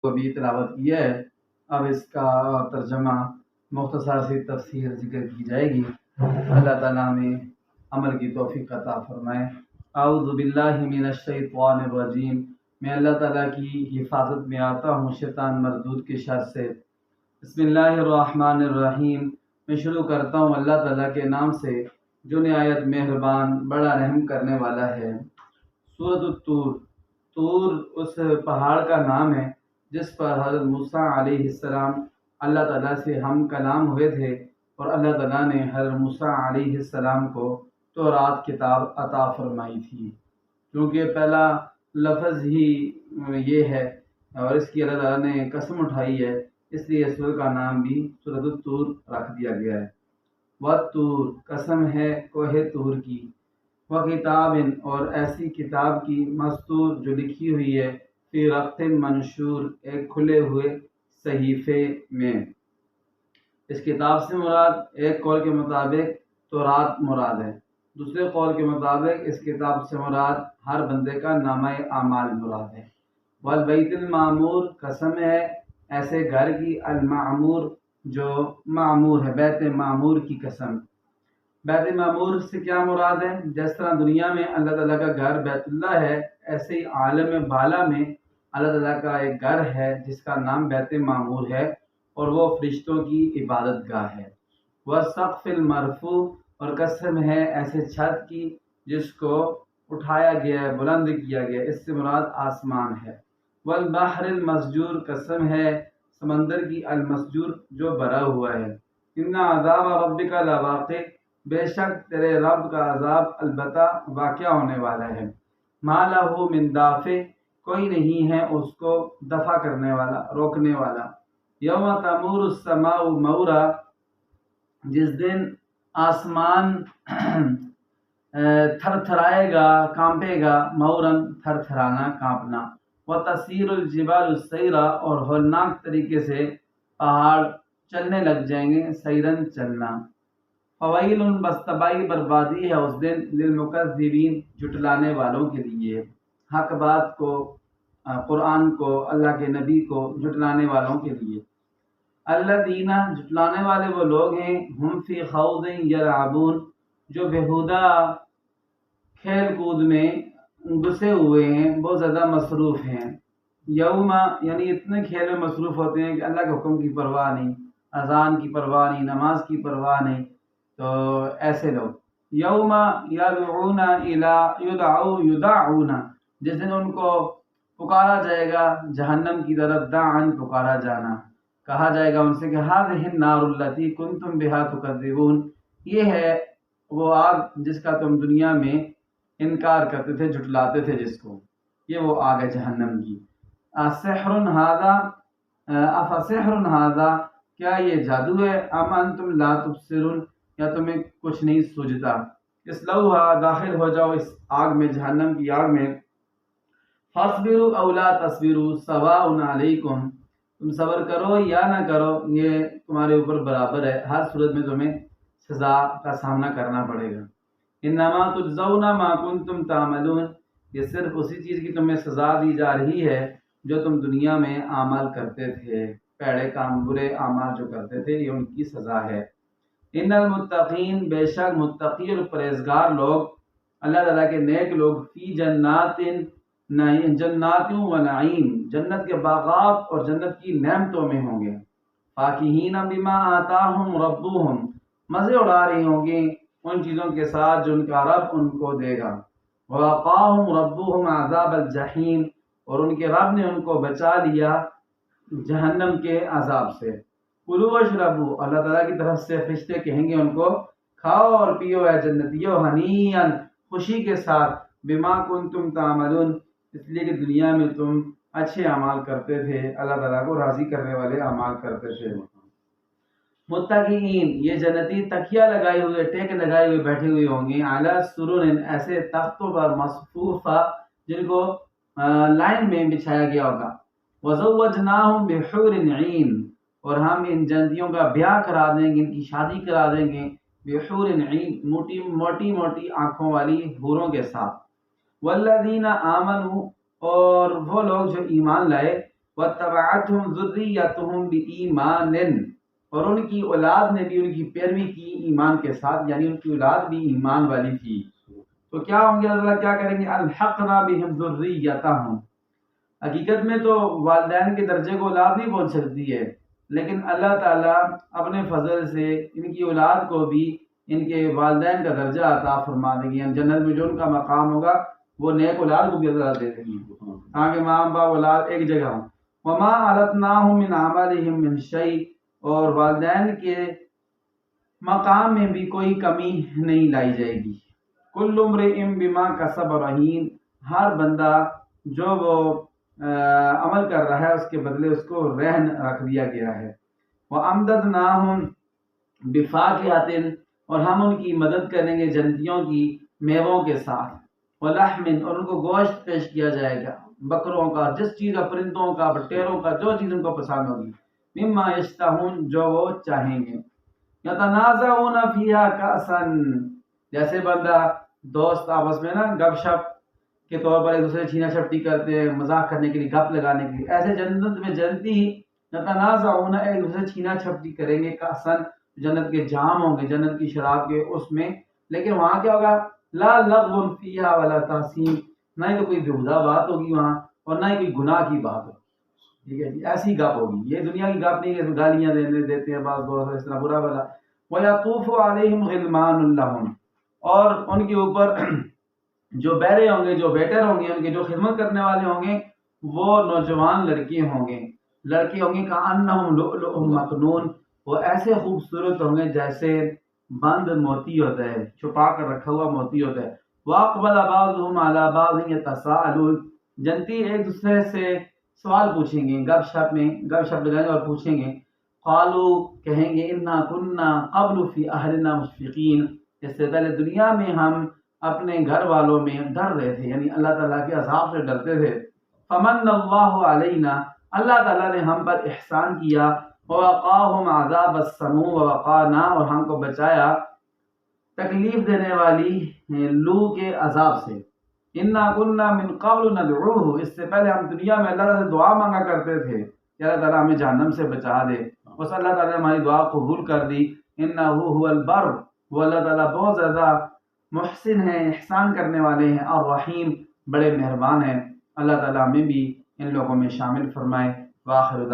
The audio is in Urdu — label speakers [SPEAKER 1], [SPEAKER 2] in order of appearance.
[SPEAKER 1] کو بھی تلاوت کیا ہے، اب اس کا ترجمہ مختصر سی تفسیر ذکر کی جائے گی۔ اللہ تعالیٰ ہمیں عمل کی توفیق عطا فرمائے۔ اعوذ باللہ من الشیطان الرجیم، میں اللہ تعالیٰ کی حفاظت میں آتا ہوں شیطان مردود کے شر سے۔ بسم اللہ الرحمن الرحیم، میں شروع کرتا ہوں اللہ تعالیٰ کے نام سے جو نہایت مہربان بڑا رحم کرنے والا ہے۔ سورۃ الطور، طور اس پہاڑ کا نام ہے جس پر حضرت موسیٰ علیہ السلام اللہ تعالیٰ سے ہم کلام ہوئے تھے، اور اللہ تعالیٰ نے حضرت موسیٰ علیہ السلام کو تورات کتاب عطا فرمائی تھی۔ کیونکہ پہلا لفظ ہی یہ ہے اور اس کی اللہ تعالیٰ نے قسم اٹھائی ہے، اس لیے سورہ کا نام بھی سورۃ الطور رکھ دیا گیا ہے۔ والطور، قسم ہے کوہ طور کی، وکتاب، اور ایسی کتاب کی، مستور جو لکھی ہوئی ہے، فی رق منشور، ایک کھلے ہوئے صحیفے میں۔ اس کتاب سے مراد ایک قول کے مطابق تورات مراد ہے، دوسرے قول کے مطابق اس کتاب سے مراد ہر بندے کا نامہ اعمال مراد ہے۔ والبیت المعمور، قسم ہے ایسے گھر کی، المعمور جو معمور ہے، بیت معمور کی قسم۔ بیت معمور سے کیا مراد ہے؟ جس طرح دنیا میں اللہ تعالیٰ کا گھر بیت اللہ ہے، ایسے ہی عالم بالا میں اللہ تعالیٰ کا ایک گھر ہے جس کا نام بیت معمور ہے، اور وہ فرشتوں کی عبادت گاہ ہے۔ والسقف المرفوع، اور قسم ہے ایسے چھت کی جس کو اٹھایا گیا ہے، بلند کیا گیا، اس سے مراد آسمان ہے۔ والبحر المسجور، قسم ہے سمندر کی، المسجور جو بھرا ہوا ہے۔ ان عذاب ربک لواقع، بے شک تیرے رب کا عذاب البتہ واقع ہونے والا ہے۔ ما لہ من دافع، کوئی نہیں ہے اس کو دفع کرنے والا، روکنے والا۔ یوم تمور السماء مورا، جس دن آسمان تھر تھرائے گا، کانپے گا، مورن تھر تھرانا، کانپنا۔ وتسیر الجبال سیرا، اور ہولناک طریقے سے پہاڑ چلنے لگ جائیں گے، سیرن چلنا۔ فویل، بس تباہی بربادی ہے اس دن، للمکذبین جھٹلانے والوں کے لیے، حق بات کو، قرآن کو، اللہ کے نبی کو جھٹلانے والوں کے لیے۔ الذین، جھٹلانے والے وہ لوگ ہیں، ہم فی خوض یلعبون، جو بےہودہ کھیل کود میں گھسے ہوئے ہیں، بہت زیادہ مصروف ہیں۔ یوم، یعنی اتنے کھیل میں مصروف ہوتے ہیں کہ اللہ کے حکم کی پرواہ نہیں، اذان کی پرواہ نہیں، نماز کی پرواہ نہیں، تو ایسے لوگ۔ یوم یدعون یدعون، جس دن ان کو پکارا جائے گا جہنم کی طرف، دعن، پکارا جانا، کہا جائے گا ان سے کہ ہذہ النار التی کنتم بہا تکذبون، یہ ہے وہ آگ جس کا تم دنیا میں انکار کرتے تھے، جھٹلاتے تھے جس کو، یہ وہ آگ ہے جہنم کی۔ سحر ھذا، افسحر ھذا، کیا یہ جادو ہے؟ ام انتم لا تبصرون، یا تمہیں کچھ نہیں سوجھتا؟ اصلوھا، داخل ہو جاؤ اس آگ میں، جہنم کی آگ میں۔ فاصبروا او لا تصبروا سواء علیکم، تم صبر کرو یا نہ کرو، یہ تمہارے اوپر برابر ہے، ہر صورت میں تمہیں سزا کا سامنا کرنا پڑے گا۔ انما تجزون ما کنتم تعملون، یہ صرف اسی چیز کی تمہیں سزا دی جا رہی ہے جو تم دنیا میں اعمال کرتے تھے، پیڑے کام، برے اعمال جو کرتے تھے، یہ ان کی سزا ہے۔ ان المتقین، بے شک متقی اور پرہیزگار لوگ، اللہ تعالیٰ کے نیک لوگ، فی جنات و نعیم، جنت کے باغات اور جنت کی نعمتوں میں ہوں گے۔ فاکہین بما آتاہم ربہم، مزے اڑا رہے ہوں گے ان چیزوں کے ساتھ جو ان کا رب ان کو دے گا۔ ووقاہم ربہم عذاب الجحیم، اور ان کے رب نے ان کو بچا لیا جہنم کے عذاب سے۔ کلوا واشربوا، اللہ تعالیٰ کی طرف سے فرشتے کہیں گے ان کو، کھاؤ اور پیو اے جنتیو، ہنیئا، خوشی کے ساتھ، بما کنتم تعملون، اس لیے کہ دنیا میں تم اچھے اعمال کرتے تھے، اللہ تعالیٰ کو راضی کرنے والے اعمال کرتے تھے۔ متقین، یہ جنتی تکیہ لگائے ہوئے، ٹیک لگائے ہوئے بیٹھے ہوئے ہوں گے، علی سرر، ایسے تختوں پر، مصفوفہ، جن کو لائن میں بچھایا گیا ہوگا۔ وزوجناہم بحور عین، اور ہم ان جنتیوں کا بیاہ کرا دیں گے، ان کی شادی کرا دیں گے، بحور عین، موٹی موٹی آنکھوں والی حوروں کے ساتھ۔ والذین آمنوا، اور وہ لوگ جو ایمان لائے، وَاتَّبَعَتْهُمْ ذُرِّيَّتُهُمْ بِإِيمَانٍ، اور ان کی اولاد نے بھی ان کی پیروی کی ایمان کے ساتھ، یعنی ان کی اولاد بھی ایمان والی تھی. تو کیا ہوں گے، اللہ تعالیٰ کیا کریں گے؟ الحقنا بہم ذریتہم. حقیقت میں تو والدین کے درجے کو اولاد نہیں پہنچ سکتی ہے، لیکن اللہ تعالیٰ اپنے فضل سے ان کی اولاد کو بھی ان کے والدین کا درجہ عطا فرما دیں گے. یعنی جنت میں جو ان کا مقام ہوگا وہ نیک اولاد کو بھی اللہ دے دیں گے، تاکہ ماں باپ اولاد ایک جگہ ہوں. وما علتناہم من عملہم من شیء، اور والدین کے مقام میں بھی کوئی کمی نہیں لائی جائے گی. کل امرئ بما کسب رہین، ہر بندہ جو وہ عمل کر رہا ہے اس کے بدلے اس کو رہن رکھ دیا گیا ہے. وَأَمْدَدْنَاهُمْ بِفَاكِهَةٍ، اور ہم ان کی مدد کریں گے جنتیوں کی میووں کے ساتھ. وَلَحْمٍ، اور ان کو گوشت پیش کیا جائے گا، بکروں کا، جس چیز کا، پرندوں کا، بٹیروں کا، جو چیز ان کو پسند ہوگی. مما یشتہون، جو وہ چاہیں گے. یتنازعون فیہا کأساً، جیسے بندہ دوست آپس میں نا گپ شپ کے طور پر ایک دوسرے چھینا چھپٹی کرتے ہیں، مذاق کرنے کے لیے، گپ لگانے کے لیے، ایسے جنت میں جنتی ہی یتنازعون، ایک دوسرے چھینا چھپٹی کریں گے. کأساً، جنت کے جام ہوں گے، جنت کی شراب کے اس میں. لیکن وہاں کیا ہوگا؟ لا لغو فیہا ولا تاثیم، نہ ہی تو کوئی بےہودہ بات ہوگی وہاں، اور نہ ہی کوئی گناہ کی بات ہوگی. ٹھیک ہے جی، ایسی گپ ہوگی. یہ دنیا کی گپ نہیں ہے، گالیاں دیتے ہیں بعض دوست اس طرح برا بلا. وَيَطُوفُ عَلَيْهِمْ غِلْمَانٌ لَهُمْ، اور ان کے اوپر جو بیرے ہوں گے، جو ویٹر ہوں گے، ان کے جو خدمت کرنے والے ہوں گے، وہ نوجوان لڑکے ہوں گے. لڑکے ہوں گے کأنہم لؤلؤ مکنون، وہ ایسے خوبصورت ہوں گے جیسے بند موتی ہوتا ہے، چھپا کر رکھا ہوا موتی ہوتا ہے. وَأَقْبَلَ بَعْضُهُمْ عَلَى بَعْضٍ يَتَسَاءَلُونَ، جنتی ایک دوسرے سے سوال پوچھیں گے، گپ شپ میں گپ شپ لگائیں گے اور پوچھیں گے. قالوا، کہیں گے، انا کننا قبل فی اہلنا مشفقین، اس سے پہلے دنیا میں ہم اپنے گھر والوں میں ڈر رہے تھے، یعنی اللہ تعالیٰ کے عذاب سے ڈرتے تھے. فمن اللہ علینا، اللہ تعالیٰ نے ہم پر احسان کیا. ووقاہم عذاب السموم ووقانا، اور ہم کو بچایا تکلیف دینے والی لو کے عذاب سے. انا کننا من قبل ندعوہ، اس سے پہلے ہم دنیا میں اللہ تعالیٰ سے دعا مانگا کرتے تھے کہ اللہ تعالیٰ ہمیں جہنم سے بچا دے. بس اللہ تعالیٰ نے ہماری دعا قبول کر دی. انہ هو البر، وہ اللہ تعالیٰ بہت زیادہ محسن ہیں، احسان کرنے والے ہیں، اور رحیم، بڑے مہربان ہیں. اللہ تعالیٰ ہمیں بھی ان لوگوں میں شامل فرمائے. وآخر